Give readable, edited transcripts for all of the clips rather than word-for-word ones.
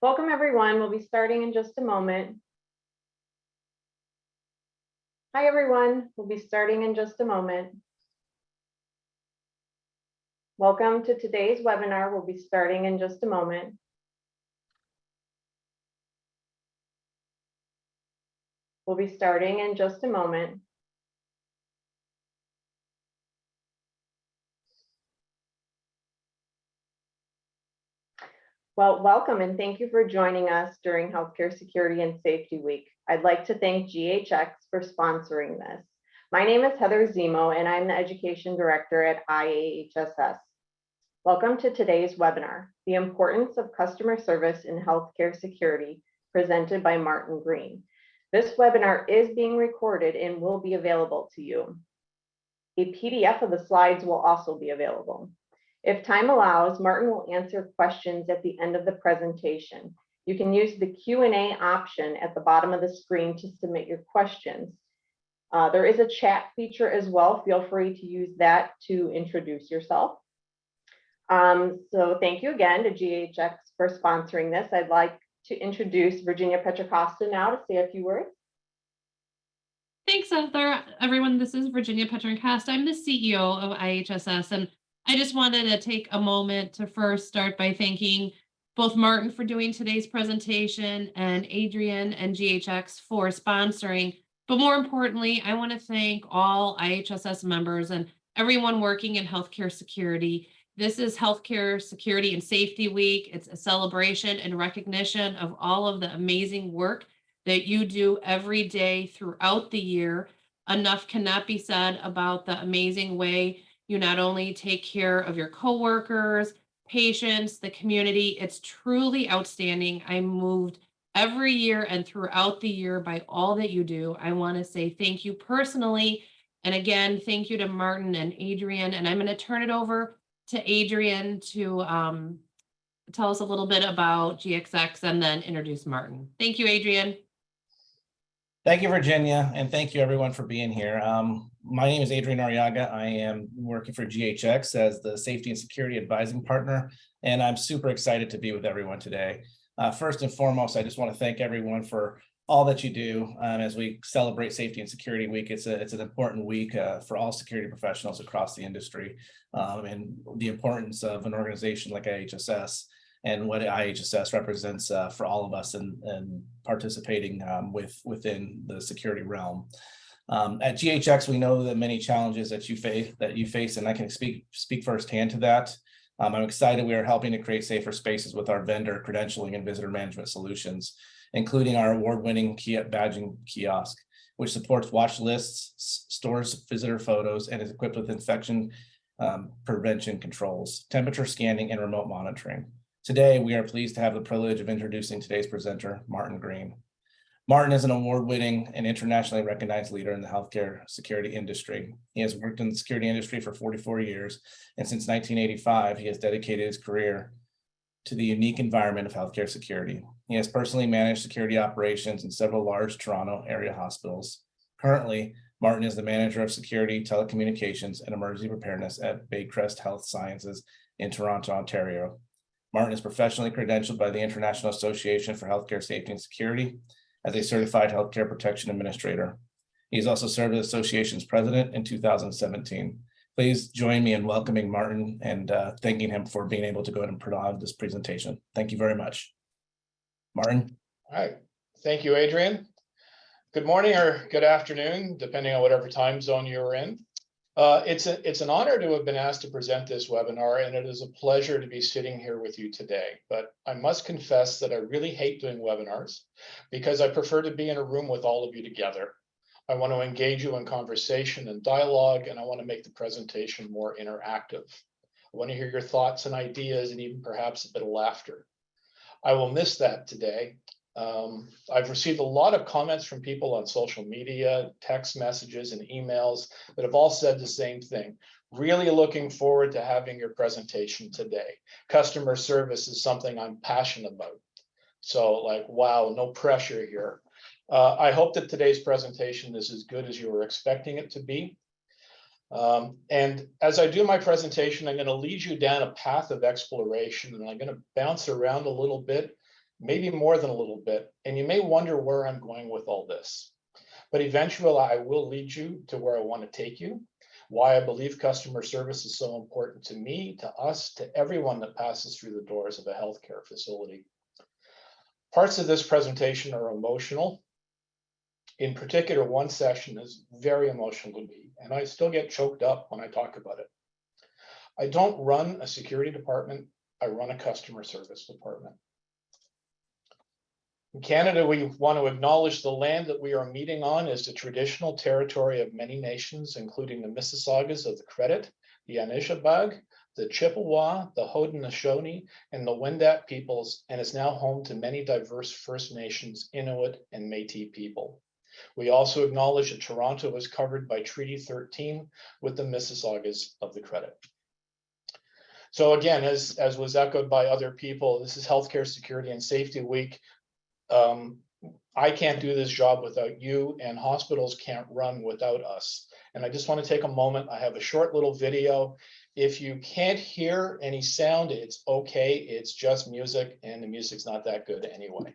Welcome everyone. We'll be starting in just a moment. Hi everyone. We'll be starting in just a moment. Welcome to today's webinar. We'll be starting in just a moment. We'll be starting in just a moment. Well, welcome and thank you for joining us during Healthcare Security and Safety Week. I'd like to thank GHX for sponsoring this. My name is Heather Zemo and I'm the Education Director at IAHSS. Welcome to today's webinar, The Importance of Customer Service in Healthcare Security, presented by Martin Green. This webinar is being recorded and will be available to you. A PDF of the slides will also be available. If time allows, Martin will answer questions at the end of the presentation. You can use the Q&A option at the bottom of the screen to submit your questions. There is a chat feature as well. Feel free to use that to introduce yourself. So thank you again to GHX for sponsoring this. I'd like to introduce Virginia Petrocosta now to say a few words. Thanks, Heather. Everyone, this is Virginia Petrocosta. I'm the CEO of IHSS, and I just wanted to take a moment to first start by thanking both Martin for doing today's presentation and Adrian and GHX for sponsoring. But more importantly, I want to thank all IHSS members and everyone working in healthcare security. This is Healthcare Security and Safety Week. It's a celebration and recognition of all of the amazing work that you do every day throughout the year. Enough cannot be said about the amazing way you not only take care of your coworkers, patients, the community. It's truly outstanding. I'm moved every year and throughout the year by all that you do. I want to say thank you personally. And again, thank you to Martin and Adrian. And I'm going to turn it over to Adrian to tell us a little bit about GXX and then introduce Martin. Thank you, Adrian. Thank you, Virginia, and thank you everyone for being here. My name is Adrian Arriaga. I am working for GHX as the Safety and Security Advising Partner, and I'm super excited to be with everyone today. First and foremost, I just want to thank everyone for all that you do as we celebrate Safety and Security Week. It's an important week for all security professionals across the industry, and the importance of an organization like IHSS and what IHSS represents for all of us and participating within the security realm. At GHX, we know the many challenges that you face, and I can speak firsthand to that. I'm excited we are helping to create safer spaces with our vendor credentialing and visitor management solutions, including our award-winning badging kiosk, which supports watch lists, stores visitor photos, and is equipped with infection prevention controls, temperature scanning, and remote monitoring. Today, we are pleased to have the privilege of introducing today's presenter, Martin Green. Martin is an award-winning and internationally recognized leader in the healthcare security industry. He has worked in the security industry for 44 years, and since 1985, he has dedicated his career to the unique environment of healthcare security. He has personally managed security operations in several large Toronto area hospitals. Currently, Martin is the manager of security, telecommunications, and emergency preparedness at Baycrest Health Sciences in Toronto, Ontario. Martin is professionally credentialed by the International Association for Healthcare Safety and Security as a certified healthcare protection administrator. He has also served as association's president in 2017. Please join me in welcoming Martin and thanking him for being able to go ahead and provide this presentation. Thank you very much. Martin. All right. Thank you, Adrian. Good morning or good afternoon, depending on whatever time zone you're in. It's an honor to have been asked to present this webinar, and it is a pleasure to be sitting here with you today. But I must confess that I really hate doing webinars because I prefer to be in a room with all of you together. I want to engage you in conversation and dialogue, and I want to make the presentation more interactive. I want to hear your thoughts and ideas and even perhaps a bit of laughter. I will miss that today. I've received a lot of comments from people on social media, text messages, and emails that have all said the same thing. Really looking forward to having your presentation today. Customer service is something I'm passionate about. So like, wow, no pressure here. I hope that today's presentation is as good as you were expecting it to be. And as I do my presentation, I'm going to lead you down a path of exploration, and I'm going to bounce around a little bit maybe more than a little bit, and you may wonder where I'm going with all this. But eventually I will lead you to where I want to take you, why I believe customer service is so important to me, to us, to everyone that passes through the doors of a healthcare facility. Parts of this presentation are emotional. In particular, one session is very emotional to me, and I still get choked up when I talk about it. I don't run a security department, I run a customer service department. In Canada, we want to acknowledge the land that we are meeting on is the traditional territory of many nations, including the Mississaugas of the Credit, the Anishinaabe, the Chippewa, the Haudenosaunee, and the Wendat peoples, and is now home to many diverse First Nations, Inuit, and Métis people. We also acknowledge that Toronto is covered by Treaty 13 with the Mississaugas of the Credit. So again, as was echoed by other people, this is Healthcare Security and Safety Week. I can't do this job without you, and hospitals can't run without us. And I just want to take a moment. I have a short little video. If you can't hear any sound, it's okay. It's just music, and the music's not that good anyway.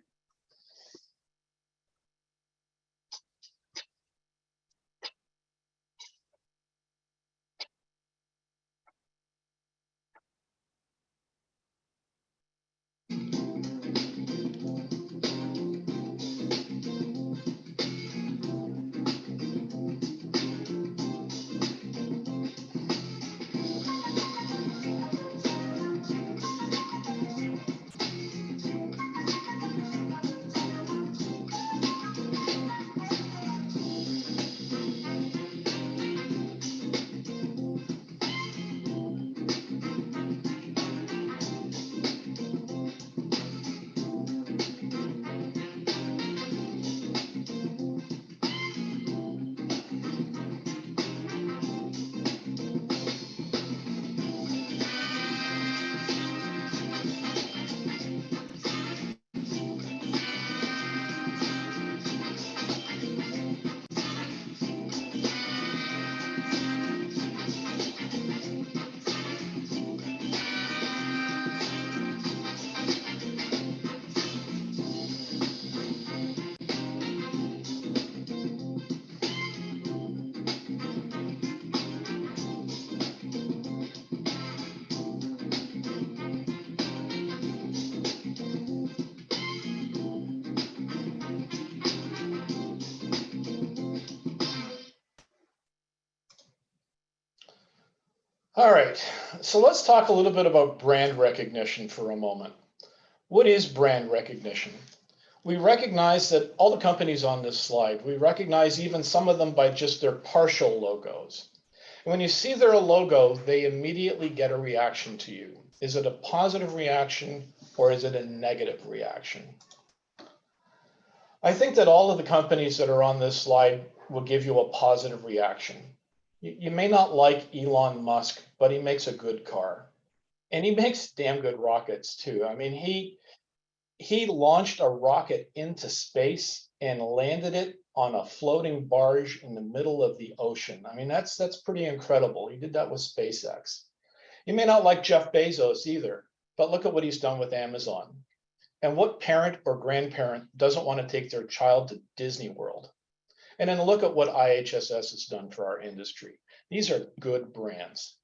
All right, so let's talk a little bit about brand recognition for a moment. What is brand recognition? We recognize that all the companies on this slide, we recognize even some of them by just their partial logos. And when you see their logo, they immediately get a reaction to you. Is it a positive reaction or is it a negative reaction? I think that all of the companies that are on this slide will give you a positive reaction. You may not like Elon Musk, but he makes a good car. And he makes damn good rockets too. I mean, he launched a rocket into space and landed it on a floating barge in the middle of the ocean. I mean, that's pretty incredible. He did that with SpaceX. You may not like Jeff Bezos either, but look at what he's done with Amazon. And what parent or grandparent doesn't want to take their child to Disney World? And then look at what IHSS has done for our industry. These are good brands.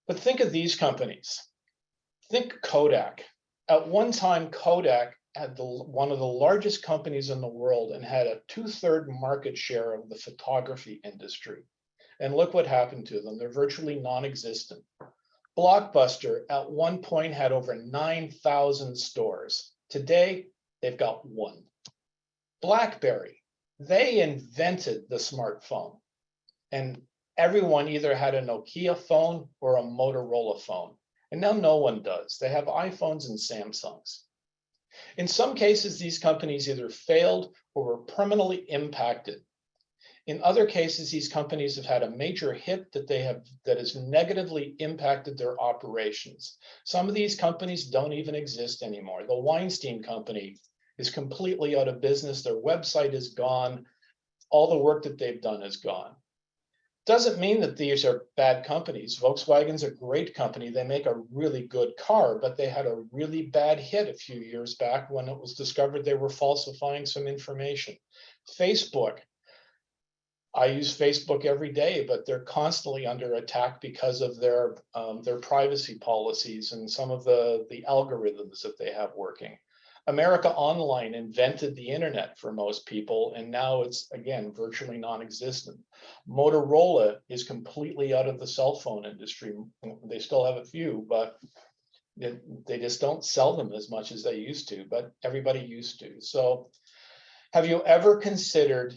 But think of these companies. Think Kodak. At one time, Kodak had one of the largest companies in the world and had a 2/3 market share of the photography industry. And look what happened to them. They're virtually non-existent. Blockbuster at one point had over 9,000 stores. Today, they've got one. BlackBerry, they invented the smartphone. And everyone either had a Nokia phone or a Motorola phone. And now no one does. They have iPhones and Samsungs. In some cases, these companies either failed or were permanently impacted. In other cases, these companies have had a major hit that has negatively impacted their operations. Some of these companies don't even exist anymore. The Weinstein Company is completely out of business. Their website is gone. All the work that they've done is gone. Doesn't mean that these are bad companies. Volkswagen's a great company. They make a really good car, but they had a really bad hit a few years back when it was discovered they were falsifying some information. Facebook. I use Facebook every day, but they're constantly under attack because of their privacy policies and some of the algorithms that they have working. America Online invented the internet for most people, and now it's, again, virtually non-existent. Motorola is completely out of the cell phone industry. They still have a few, but they just don't sell them as much as they used to, but everybody used to. So have you ever considered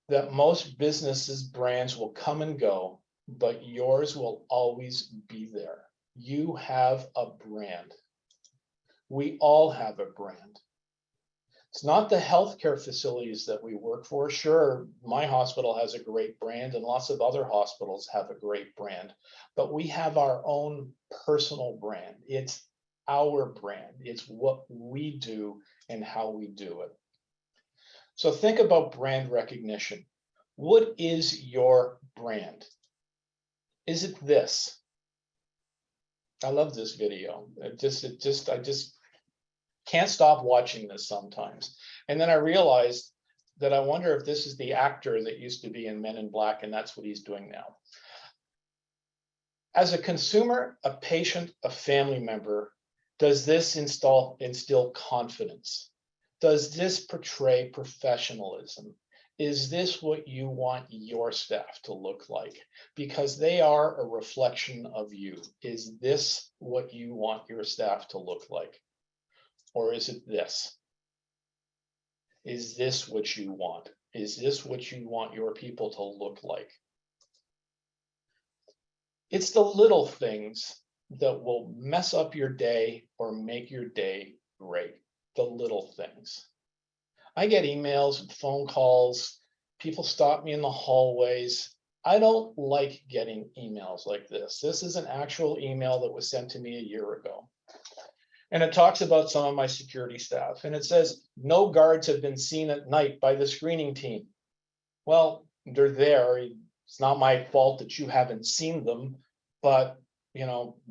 that most businesses' brands will come and go, but yours will always be there? You have a brand. We all have a brand. It's not the healthcare facilities that we work for. Sure, my hospital has a great brand and lots of other hospitals have a great brand, but we have our own personal brand. It's our brand. It's what we do and how we do it. So think about brand recognition. What is your brand? Is it this? I love this video. I just can't stop watching this sometimes. And then I realized that I wonder if this is the actor that used to be in Men in Black, and that's what he's doing now. As a consumer, a patient, a family member, does this instill confidence? Does this portray professionalism? Is this what you want your staff to look like? Because they are a reflection of you. Is this what you want your staff to look like? Or is it this? Is this what you want? Is this what you want your people to look like? It's the little things that will mess up your day or make your day great. The little things. I get emails and phone calls. People stop me in the hallways. I don't like getting emails like this. This is an actual email that was sent to me a year ago. And it talks about some of my security staff. And it says, no guards have been seen at night by the screening team. Well, they're there. It's not my fault that you haven't seen them, but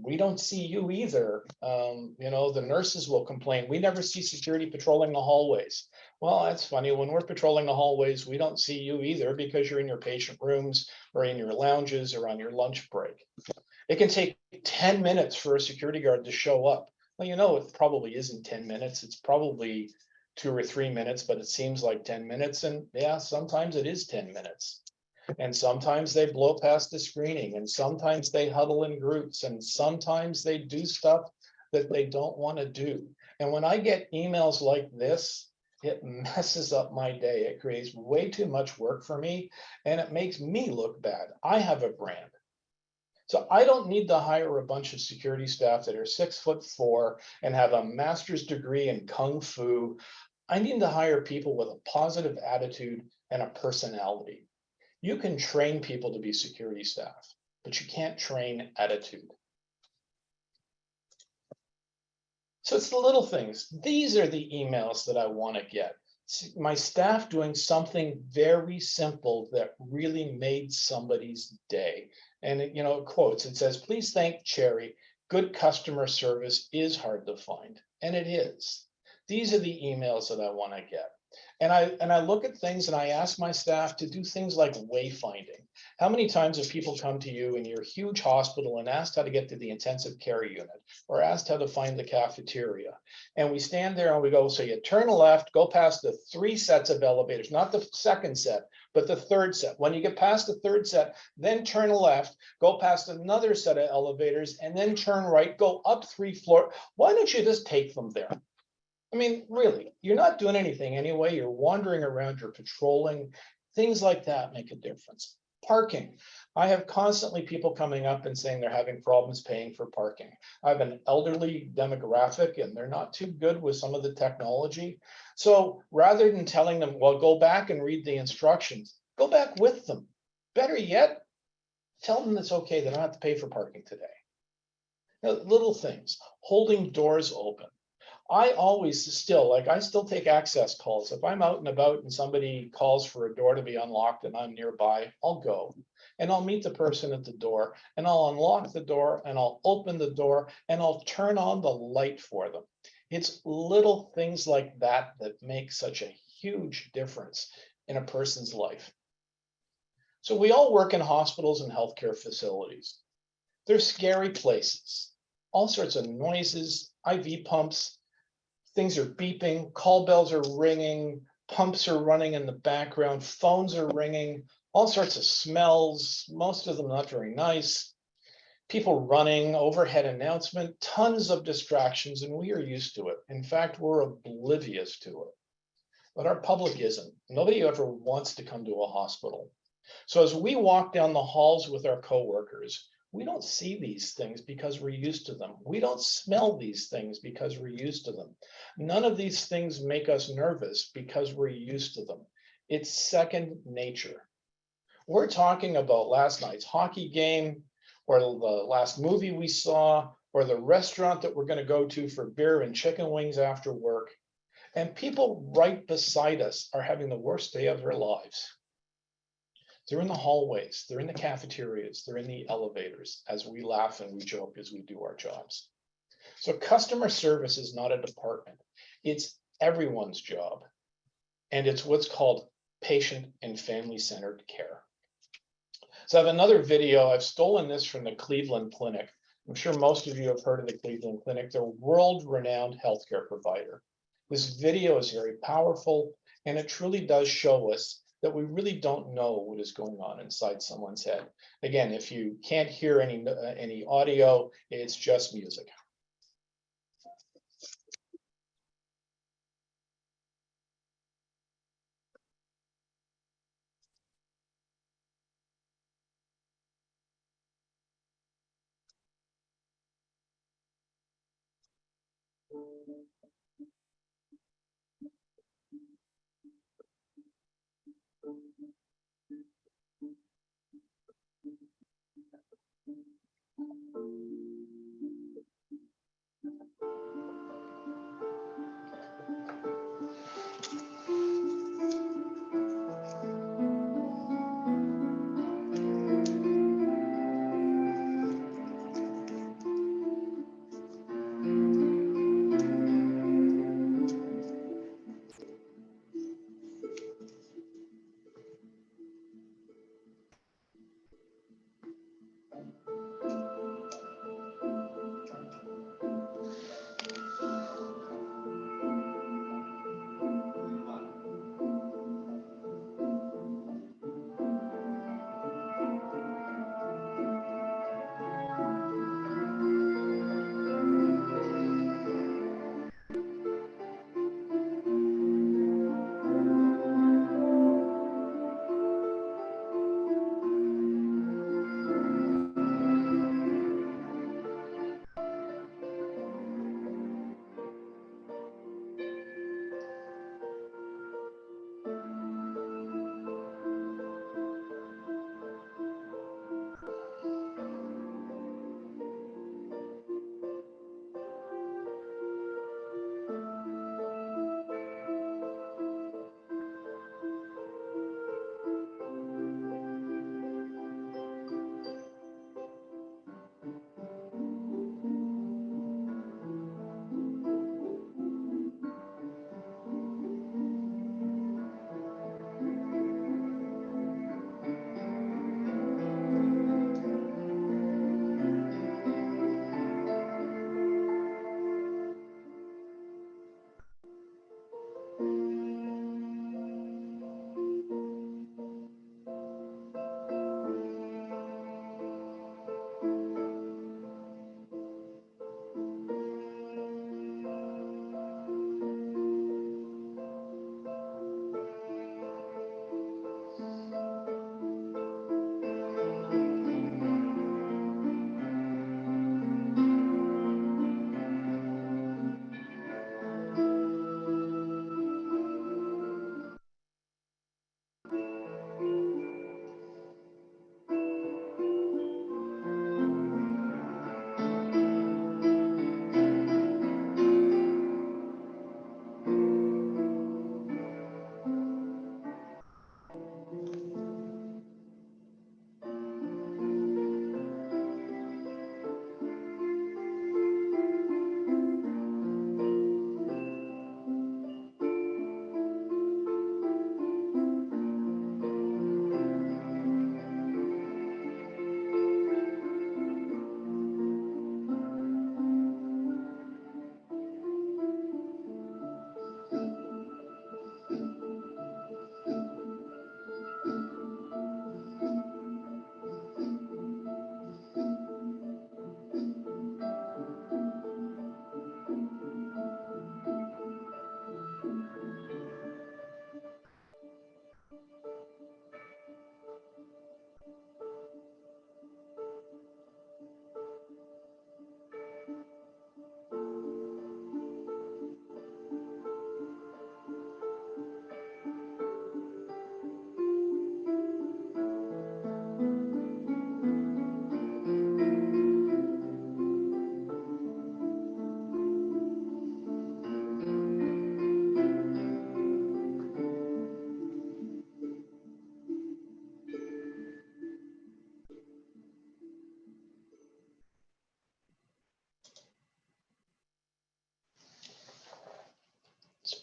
we don't see you either. The nurses will complain. We never see security patrolling the hallways. Well, that's funny. When we're patrolling the hallways, we don't see you either because you're in your patient rooms or in your lounges or on your lunch break. It can take 10 minutes for a security guard to show up. Well, it probably isn't 10 minutes. It's probably 2 or 3 minutes, but it seems like 10 minutes. And yeah, sometimes it is 10 minutes. And sometimes they blow past the screening, and sometimes they huddle in groups, and sometimes they do stuff that they don't want to do. And when I get emails like this, it messes up my day. It creates way too much work for me, and it makes me look bad. I have a brand. So I don't need to hire a bunch of security staff that are 6'4" and have a master's degree in Kung Fu. I need to hire people with a positive attitude and a personality. You can train people to be security staff, but you can't train attitude. So it's the little things. These are the emails that I want to get. My staff doing something very simple that really made somebody's day. And it quotes, it says, please thank Cherry. Good customer service is hard to find. And it is. These are the emails that I want to get. And I look at things and I ask my staff to do things like wayfinding. How many times have people come to you in your huge hospital and asked how to get to the intensive care unit or asked how to find the cafeteria? And we stand there and we go, so you turn left, go past the 3 sets of elevators, not the second set, but the third set. When you get past the third set, then turn left, go past another set of elevators, and then turn right, go up 3 floors. Why don't you just take them there? I mean, really, you're not doing anything anyway. You're wandering around, you're patrolling. Things like that make a difference. Parking. I have constantly people coming up and saying they're having problems paying for parking. I have an elderly demographic and they're not too good with some of the technology. So rather than telling them, well, go back and read the instructions, go back with them. Better yet, tell them it's okay. They don't have to pay for parking today. Little things, holding doors open. I still take access calls. If I'm out and about and somebody calls for a door to be unlocked and I'm nearby, I'll go. and I'll meet the person at the door, and I'll unlock the door, and I'll open the door, and I'll turn on the light for them. It's little things like that that make such a huge difference in a person's life. So we all work in hospitals and healthcare facilities. They're scary places, all sorts of noises, IV pumps, things are beeping, call bells are ringing, pumps are running in the background, phones are ringing, all sorts of smells, most of them not very nice. People running, overhead announcement, tons of distractions, and we are used to it. In fact, we're oblivious to it. But our public isn't. Nobody ever wants to come to a hospital. So as we walk down the halls with our coworkers, we don't see these things because we're used to them. We don't smell these things because we're used to them. None of these things make us nervous because we're used to them. It's second nature. We're talking about last night's hockey game, or the last movie we saw, or the restaurant that we're going to go to for beer and chicken wings after work. And people right beside us are having the worst day of their lives. They're in the hallways, they're in the cafeterias, they're in the elevators as we laugh and we joke as we do our jobs. So customer service is not a department, it's everyone's job. And it's what's called patient and family-centered care. So I have another video. I've stolen this from the Cleveland Clinic. I'm sure most of you have heard of the Cleveland Clinic. They're a world-renowned healthcare provider. This video is very powerful, and it truly does show us that we really don't know what is going on inside someone's head. Again, if you can't hear any audio, it's just music.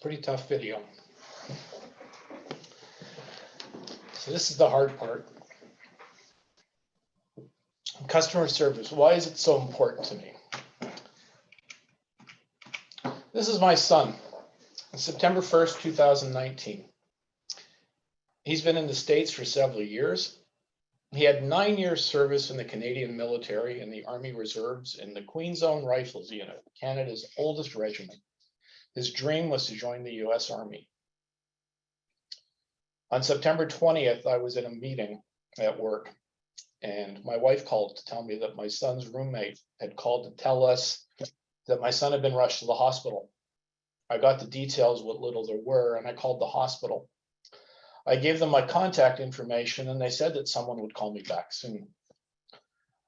pretty tough video. So this is the hard part. Customer service. Why is it so important to me? This is my son. September 1st, 2019. He's been in the States for several years. He had 9 years service in the Canadian military in the Army Reserves in the Queen's Own Rifles Unit, Canada's oldest regiment. His dream was to join the US Army. On September 20th, I was at a meeting at work, and my wife called to tell me that my son's roommate had called to tell us that my son had been rushed to the hospital. I got the details, what little there were, and I called the hospital. I gave them my contact information, and they said that someone would call me back soon.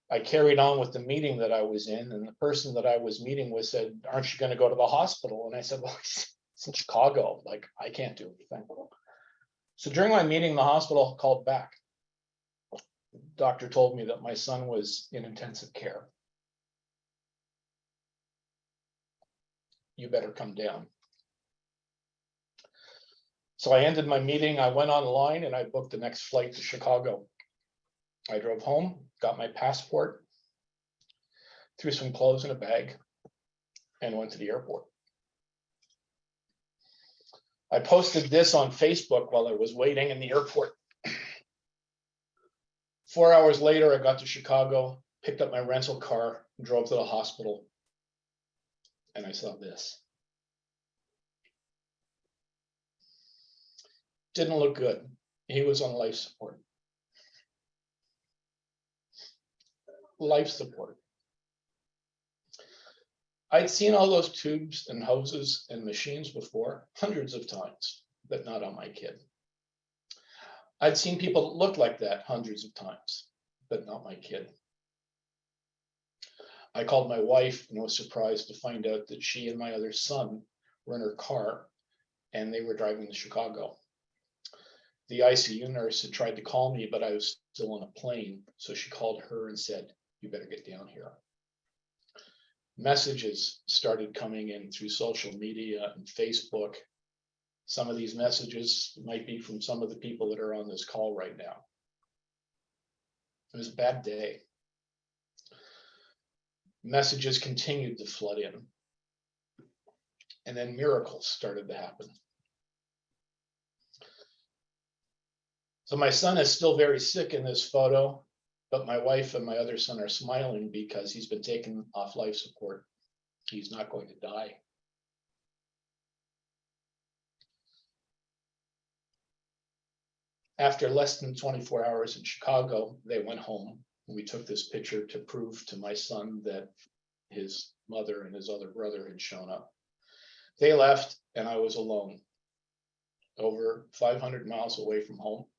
I carried on with the meeting that I was in, and the person that I was meeting with said, "Aren't you going to go to the hospital?" And I said, "Well, it's in Chicago. Like, I can't do anything." So during my meeting, the hospital called back. The doctor told me that my son was in intensive care. "You better come down." So I ended my meeting. I went online and I booked the next flight to Chicago. I drove home, got my passport, threw some clothes in a bag, and went to the airport. I posted this on Facebook while I was waiting in the airport. 4 hours later, I got to Chicago, picked up my rental car, drove to the hospital, and I saw this. Didn't look good. He was on life support. Life support. I'd seen all those tubes and hoses and machines before, hundreds of times, but not on my kid. I'd seen people that looked like that hundreds of times, but not my kid. I called my wife and was surprised to find out that she and my other son were in her car and they were driving to Chicago. The ICU nurse had tried to call me, but I was still on a plane. So she called her and said, "You better get down here." Messages started coming in through social media and Facebook. Some of these messages might be from some of the people that are on this call right now. It was a bad day. Messages continued to flood in. And then miracles started to happen. So my son is still very sick in this photo, but my wife and my other son are smiling because he's been taken off life support. He's not going to die. After less than 24 hours in Chicago, they went home. We took this picture to prove to my son that his mother and his other brother had shown up. They left and I was alone, over 500 miles away from home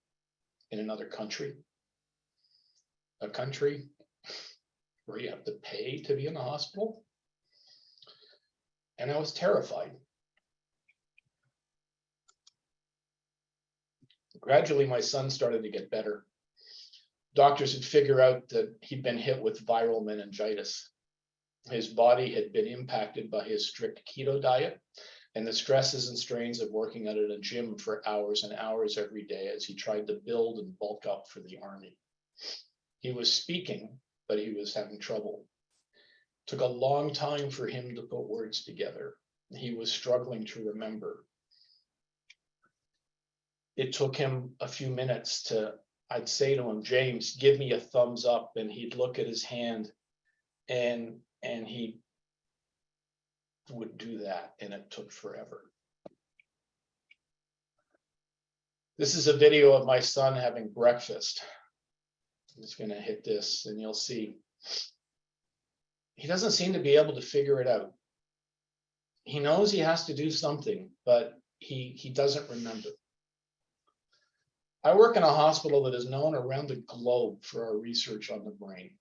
in another country, a country where you have to pay to be in the hospital. And I was terrified. Gradually, my son started to get better. Doctors had figured out that he'd been hit with viral meningitis. His body had been impacted by his strict keto diet and the stresses and strains of working out at a gym for hours and hours every day as he tried to build and bulk up for the Army. He was speaking, but he was having trouble. It took a long time for him to put words together. He was struggling to remember. It took him a few minutes to, I'd say to him, "James, give me a thumbs up." And he'd look at his hand and he would do that, and it took forever. This is a video of my son having breakfast. I'm just going to hit this and you'll see. He doesn't seem to be able to figure it out. He knows he has to do something, but he doesn't remember. I work in a hospital that is known around the globe for our research on the brain.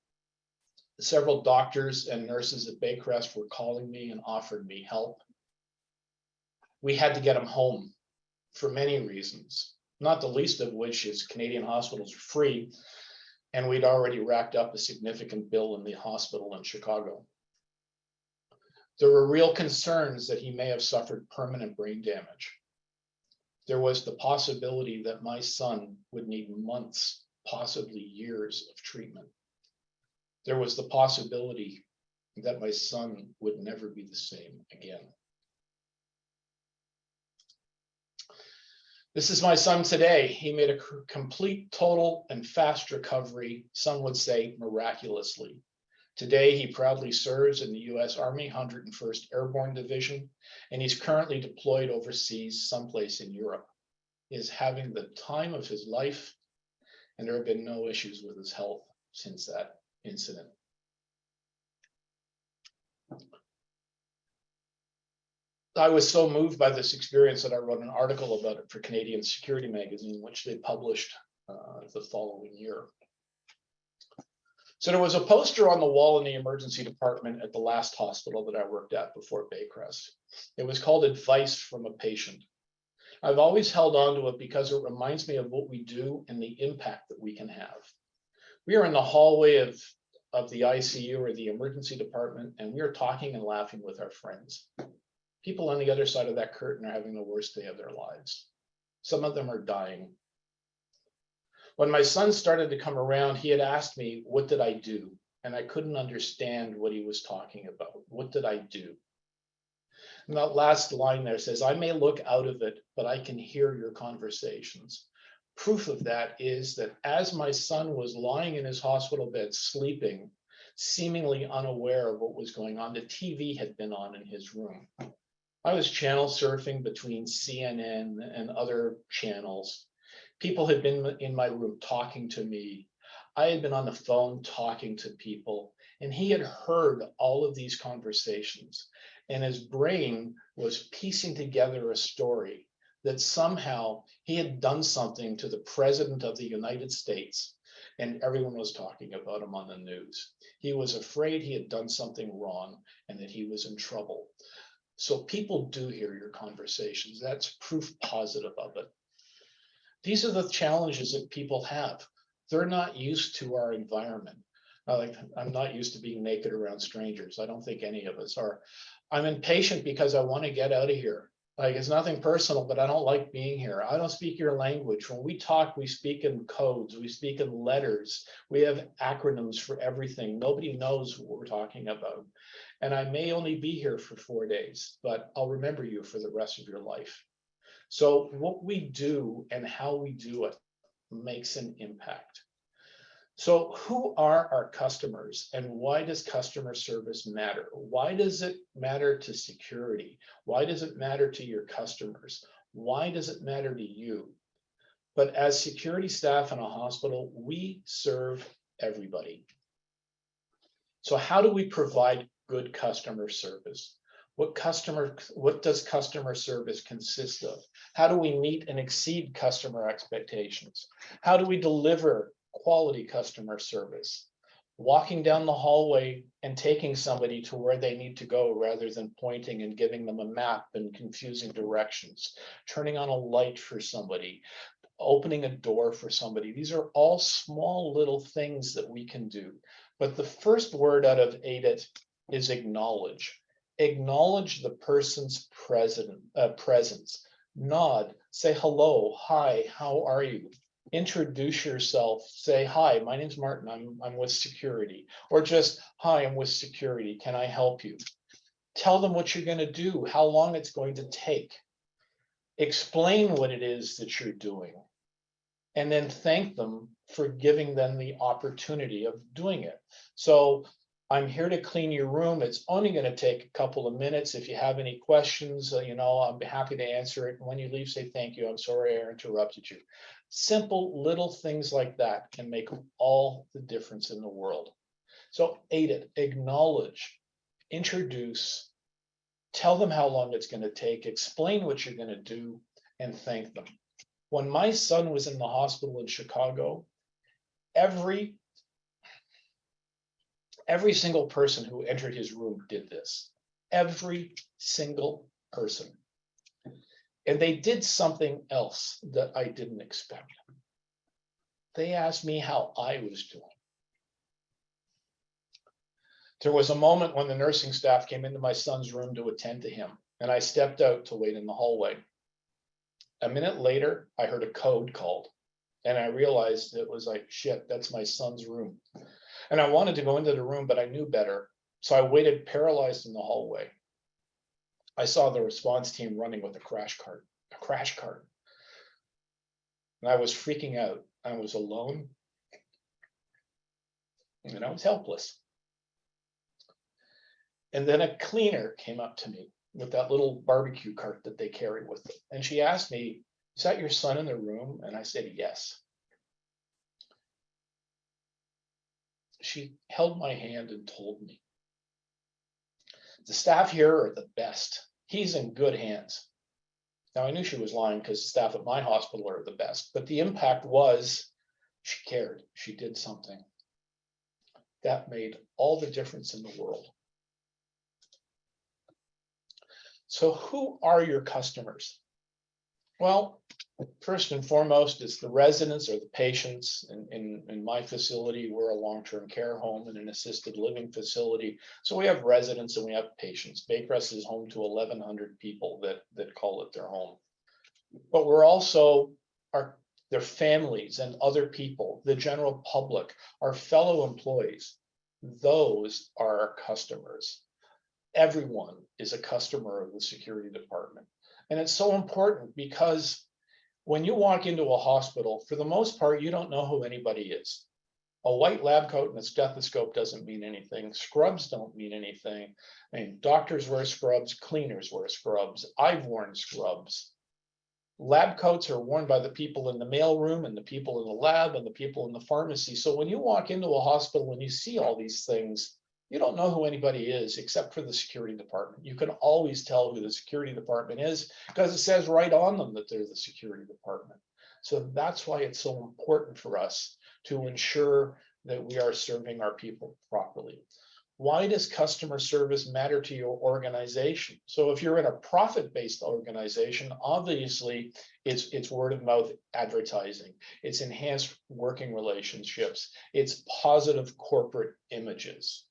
Several doctors and nurses at Baycrest were calling me and offered me help. We had to get him home for many reasons, not the least of which is Canadian hospitals are free, and we'd already racked up a significant bill in the hospital in Chicago. There were real concerns that he may have suffered permanent brain damage. There was the possibility that my son would need months, possibly years of treatment. There was the possibility that my son would never be the same again. This is my son today. He made a complete, total, and fast recovery, some would say miraculously. Today, he proudly serves in the U.S. Army 101st Airborne Division, and he's currently deployed overseas someplace in Europe. He is having the time of his life, and there have been no issues with his health since that incident. I was so moved by this experience that I wrote an article about it for Canadian Security Magazine, which they published the following year. So there was a poster on the wall in the emergency department at the last hospital that I worked at before Baycrest. It was called Advice from a Patient. I've always held on to it because it reminds me of what we do and the impact that we can have. We are in the hallway of the ICU or the emergency department, and we are talking and laughing with our friends. People on the other side of that curtain are having the worst day of their lives. Some of them are dying. When my son started to come around, he had asked me, what did I do? And I couldn't understand what he was talking about. What did I do? And that last line there says, I may look out of it, but I can hear your conversations. Proof of that is that as my son was lying in his hospital bed, sleeping, seemingly unaware of what was going on, the TV had been on in his room. I was channel surfing between CNN and other channels. People had been in my room talking to me. I had been on the phone talking to people, and he had heard all of these conversations, and his brain was piecing together a story that somehow he had done something to the President of the United States, and everyone was talking about him on the news. He was afraid he had done something wrong and that he was in trouble. So people do hear your conversations. That's proof positive of it. These are the challenges that people have. They're not used to our environment. I'm not used to being naked around strangers. I don't think any of us are. I'm impatient because I want to get out of here. Like, it's nothing personal, but I don't like being here. I don't speak your language. When we talk, we speak in codes, we speak in letters. We have acronyms for everything. Nobody knows what we're talking about. And I may only be here for 4 days, but I'll remember you for the rest of your life. So what we do and how we do it makes an impact. So who are our customers, and why does customer service matter? Why does it matter to security? Why does it matter to your customers? Why does it matter to you? But as security staff in a hospital, we serve everybody. So how do we provide good customer service? What does customer service consist of? How do we meet and exceed customer expectations? How do we deliver quality customer service? Walking down the hallway and taking somebody to where they need to go rather than pointing and giving them a map and confusing directions. Turning on a light for somebody, opening a door for somebody. These are all small little things that we can do. But the first word out of AIDIT is acknowledge. Acknowledge the person's presence. Nod, say hello, hi, how are you? Introduce yourself, say, hi, my name's Martin, I'm with security. Or just, hi, I'm with security, can I help you? Tell them what you're gonna do, how long it's going to take. Explain what it is that you're doing. And then thank them for giving them the opportunity of doing it. So I'm here to clean your room. It's only going to take a couple of minutes. If you have any questions, I'm happy to answer it. And when you leave, say thank you. I'm sorry I interrupted you. Simple little things like that can make all the difference in the world. So AIDIT, acknowledge, introduce, tell them how long it's going to take, explain what you're going to do, and thank them. When my son was in the hospital in Chicago, every single person who entered his room did this. Every single person. And they did something else that I didn't expect. They asked me how I was doing. There was a moment when the nursing staff came into my son's room to attend to him, and I stepped out to wait in the hallway. A minute later, I heard a code called, and I realized it was like, shit, that's my son's room. And I wanted to go into the room, but I knew better. So I waited paralyzed in the hallway. I saw the response team running with a crash cart. And I was freaking out. I was alone. And I was helpless. And then a cleaner came up to me with that little barbecue cart that they carry with them. And she asked me, "Is that your son in the room?" And I said, "Yes." She held my hand and told me, "The staff here are the best. He's in good hands." Now, I knew she was lying because the staff at my hospital are the best, but the impact was she cared. She did something. That made all the difference in the world. So who are your customers? Well, first and foremost, it's the residents or the patients. In my facility, we're a long-term care home and an assisted living facility. So we have residents and we have patients. Baycrest is home to 1,100 people that call it their home. But we're also their families and other people, the general public, our fellow employees. Those are our customers. Everyone is a customer of the security department. And it's so important because when you walk into a hospital, for the most part, you don't know who anybody is. A white lab coat and a stethoscope doesn't mean anything. Scrubs don't mean anything. I mean, doctors wear scrubs, cleaners wear scrubs. I've worn scrubs. Lab coats are worn by the people in the mailroom and the people in the lab and the people in the pharmacy. So when you walk into a hospital and you see all these things, you don't know who anybody is except for the security department. You can always tell who the security department is because it says right on them that they're the security department. So that's why it's so important for us to ensure that we are serving our people properly. Why does customer service matter to your organization? So if you're in a profit-based organization, obviously it's word of mouth advertising, it's enhanced working relationships, it's positive corporate images.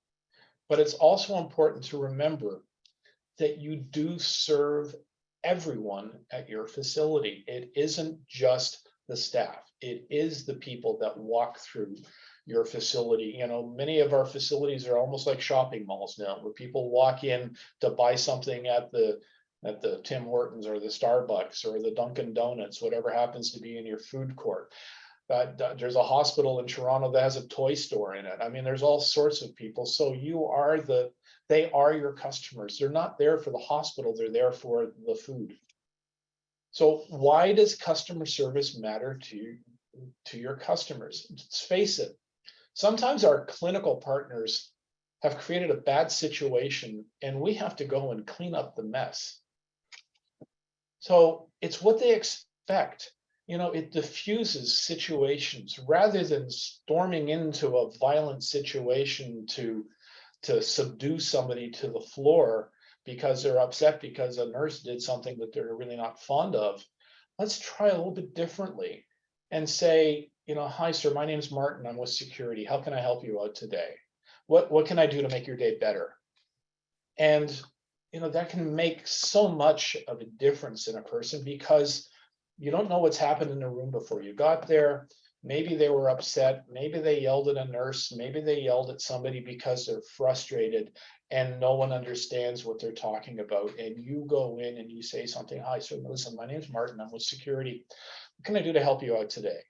But it's also important to remember that you do serve everyone at your facility. It isn't just the staff. It is the people that walk through your facility. You know, many of our facilities are almost like shopping malls now, where people walk in to buy something at the Tim Hortons or the Starbucks or the Dunkin' Donuts, whatever happens to be in your food court. There's a hospital in Toronto that has a toy store in it. I mean, there's all sorts of people. So they are your customers. They're not there for the hospital. They're there for the food. So why does customer service matter to your customers? Let's face it. Sometimes our clinical partners have created a bad situation and we have to go and clean up the mess. So it's what they expect. You know, it diffuses situations rather than storming into a violent situation to subdue somebody to the floor because they're upset because a nurse did something that they're really not fond of. Let's try a little bit differently and say, you know, "Hi, sir, my name's Martin. I'm with security. How can I help you out today? What can I do to make your day better?" And, you know, that can make so much of a difference in a person because you don't know what's happened in the room before you got there. Maybe they were upset. Maybe they yelled at a nurse. Maybe they yelled at somebody because they're frustrated and no one understands what they're talking about. And you go in and you say something, "Hi, sir, listen, my name's Martin. I'm with security. What can I do to help you out today?"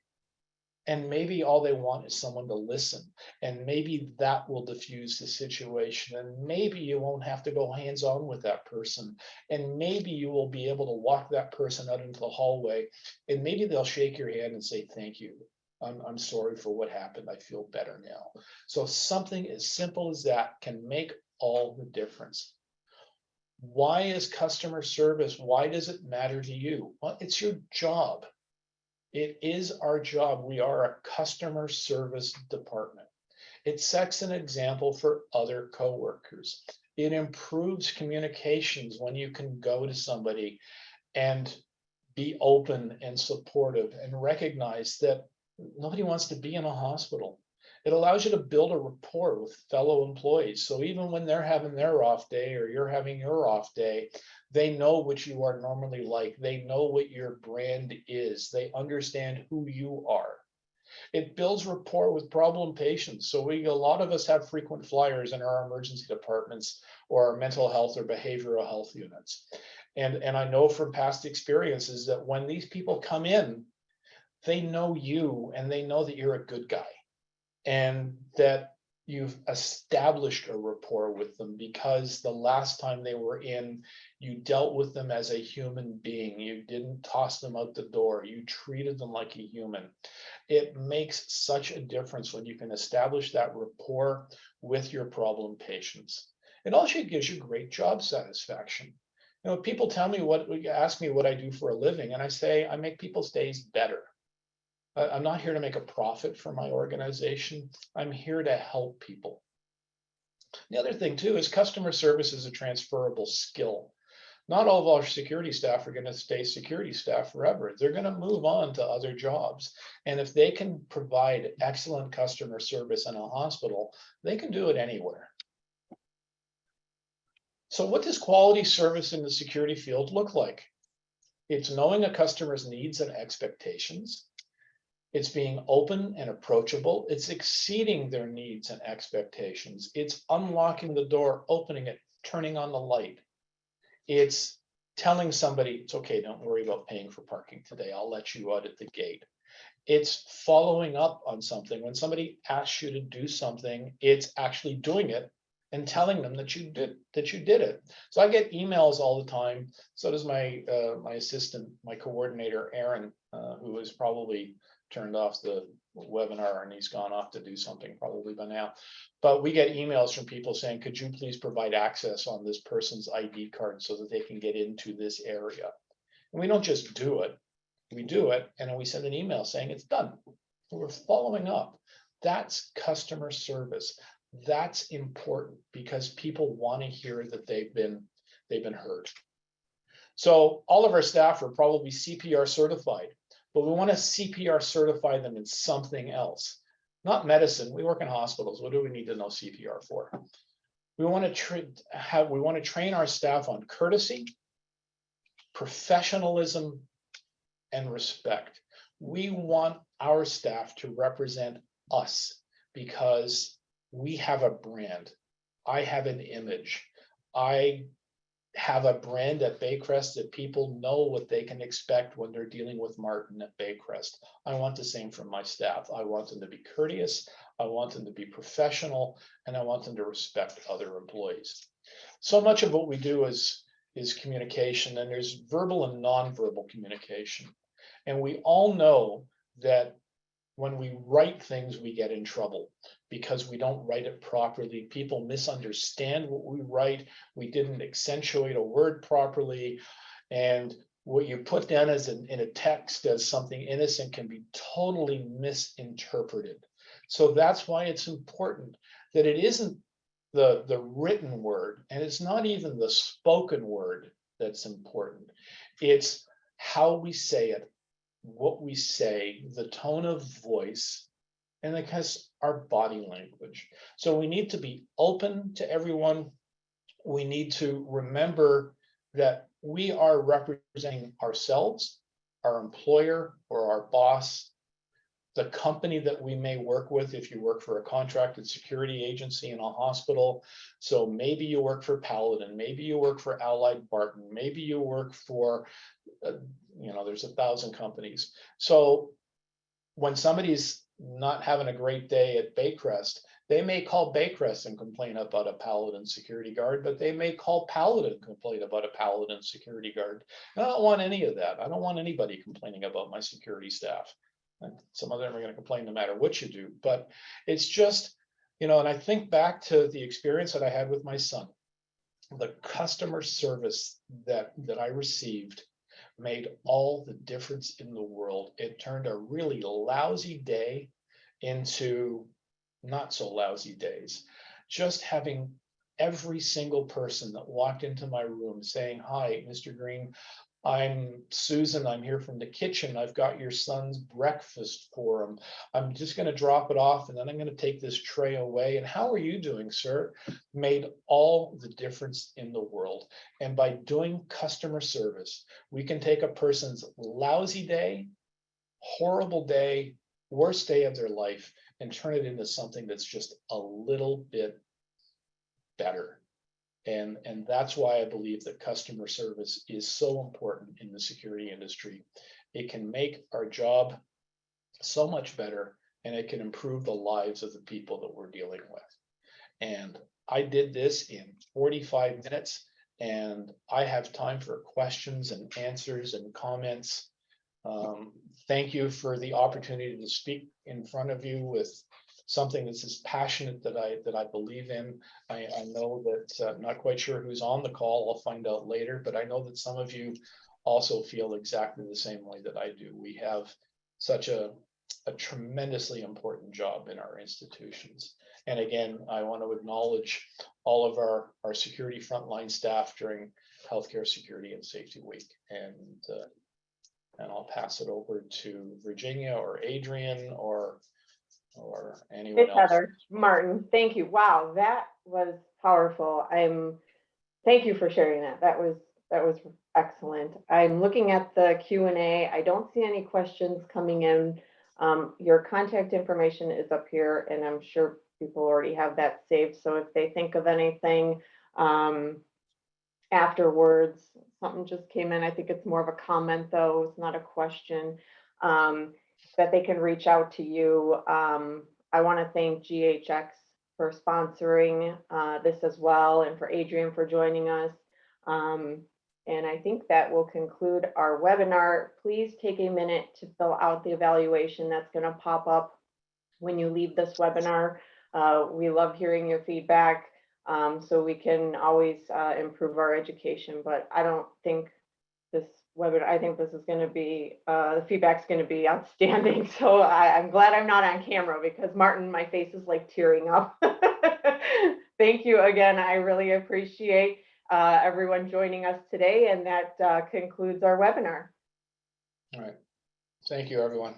And maybe all they want is someone to listen. And maybe that will diffuse the situation. And maybe you won't have to go hands-on with that person. And maybe you will be able to walk that person out into the hallway. And maybe they'll shake your hand and say, "Thank you. I'm sorry for what happened. I feel better now." So something as simple as that can make all the difference. Why is customer service? Why does it matter to you? Well, it's your job. It is our job. We are a customer service department. It sets an example for other coworkers. It improves communications when you can go to somebody and be open and supportive and recognize that nobody wants to be in a hospital. It allows you to build a rapport with fellow employees. So even when they're having their off day or you're having your off day, they know what you are normally like. They know what your brand is. They understand who you are. It builds rapport with problem patients. So a lot of us have frequent flyers in our emergency departments or our mental health or behavioral health units. And I know from past experiences that when these people come in, they know you and they know that you're a good guy and that you've established a rapport with them because the last time they were in, you dealt with them as a human being. You didn't toss them out the door. You treated them like a human. It makes such a difference when you can establish that rapport with your problem patients. It also gives you great job satisfaction. You know, people tell me ask me what I do for a living, and I say, I make people's days better. I'm not here to make a profit for my organization. I'm here to help people. The other thing too is customer service is a transferable skill. Not all of our security staff are going to stay security staff forever. They're going to move on to other jobs. And if they can provide excellent customer service in a hospital, they can do it anywhere. So what does quality service in the security field look like? It's knowing a customer's needs and expectations. It's being open and approachable. It's exceeding their needs and expectations. It's unlocking the door, opening it, turning on the light. It's telling somebody, it's okay, don't worry about paying for parking today. I'll let you out at the gate. It's following up on something. When somebody asks you to do something, it's actually doing it and telling them that you did it. So I get emails all the time. So does my assistant, my coordinator, Aaron, who has probably turned off the webinar and he's gone off to do something probably by now. But we get emails from people saying, could you please provide access on this person's ID card so that they can get into this area? And we don't just do it. We do it and then we send an email saying it's done. We're following up. That's customer service. That's important because people want to hear that they've been heard. So all of our staff are probably CPR certified, but we want to CPR certify them in something else, not medicine. We work in hospitals. What do we need to know CPR for? We want to train our staff on courtesy, professionalism, and respect. We want our staff to represent us because we have a brand. I have an image. I have a brand at Baycrest that people know what they can expect when they're dealing with Martin at Baycrest. I want the same from my staff. I want them to be courteous. I want them to be professional, and I want them to respect other employees. So much of what we do is communication, and there's verbal and nonverbal communication. And we all know that when we write things, we get in trouble because we don't write it properly. People misunderstand what we write. We didn't accentuate a word properly. And what you put down as in a text as something innocent can be totally misinterpreted. So that's why it's important that it isn't the written word, and it's not even the spoken word that's important. It's how we say it, what we say, the tone of voice, and because our body language. So we need to be open to everyone. We need to remember that we are representing ourselves, our employer or our boss, the company that we may work with if you work for a contracted security agency in a hospital. So maybe you work for Paladin, maybe you work for Allied Barton, maybe you work for, there's 1,000 companies. So when somebody's not having a great day at Baycrest, they may call Baycrest and complain about a Paladin security guard, but they may call Paladin and complain about a Paladin security guard. And I don't want any of that. I don't want anybody complaining about my security staff. And some of them are going to complain no matter what you do, but it's just, and I think back to the experience that I had with my son. The customer service that I received made all the difference in the world. It turned a really lousy day into not so lousy days. Just having every single person that walked into my room saying, "Hi, Mr. Green, I'm Susan, I'm here from the kitchen. I've got your son's breakfast for him. I'm just going to drop it off and then I'm going to take this tray away. And how are you doing, sir? Made all the difference in the world. And by doing customer service, we can take a person's lousy day, horrible day, worst day of their life and turn it into something that's just a little bit better. And that's why I believe that customer service is so important in the security industry. It can make our job so much better and it can improve the lives of the people that we're dealing with. And I did this in 45 minutes and I have time for questions and answers and comments. Thank you for the opportunity to speak in front of you with something that's as passionate that I believe in. I know that I'm not quite sure who's on the call. I'll find out later, but I know that some of you also feel exactly the same way that I do. We have such a tremendously important job in our institutions. And again, I want to acknowledge all of our security frontline staff during Healthcare Security and Safety Week. And I'll pass it over to Virginia or Adrian or anyone It's else. Heather. Martin, thank you. Wow, that was powerful. Thank you for sharing that. That was excellent. I'm looking at the Q&A. I don't see any questions coming in. Your contact information is up here, and I'm sure people already have that saved. So if they think of anything afterwards, something just came in. I think it's more of a comment, though. It's not a question. That they can reach out to you. I want to thank GHX for sponsoring this as well, and for Adrian for joining us. And I think that will conclude our webinar. Please take a minute to fill out the evaluation that's going to pop up when you leave this webinar. We love hearing your feedback, so we can always improve our education, but I don't think this webinar, I think this is going to be, the feedback's going to be outstanding. So I'm glad I'm not on camera because Martin, my face is like tearing up. Thank you again. I really appreciate everyone joining us today. And that concludes our webinar. All right. Thank you, everyone.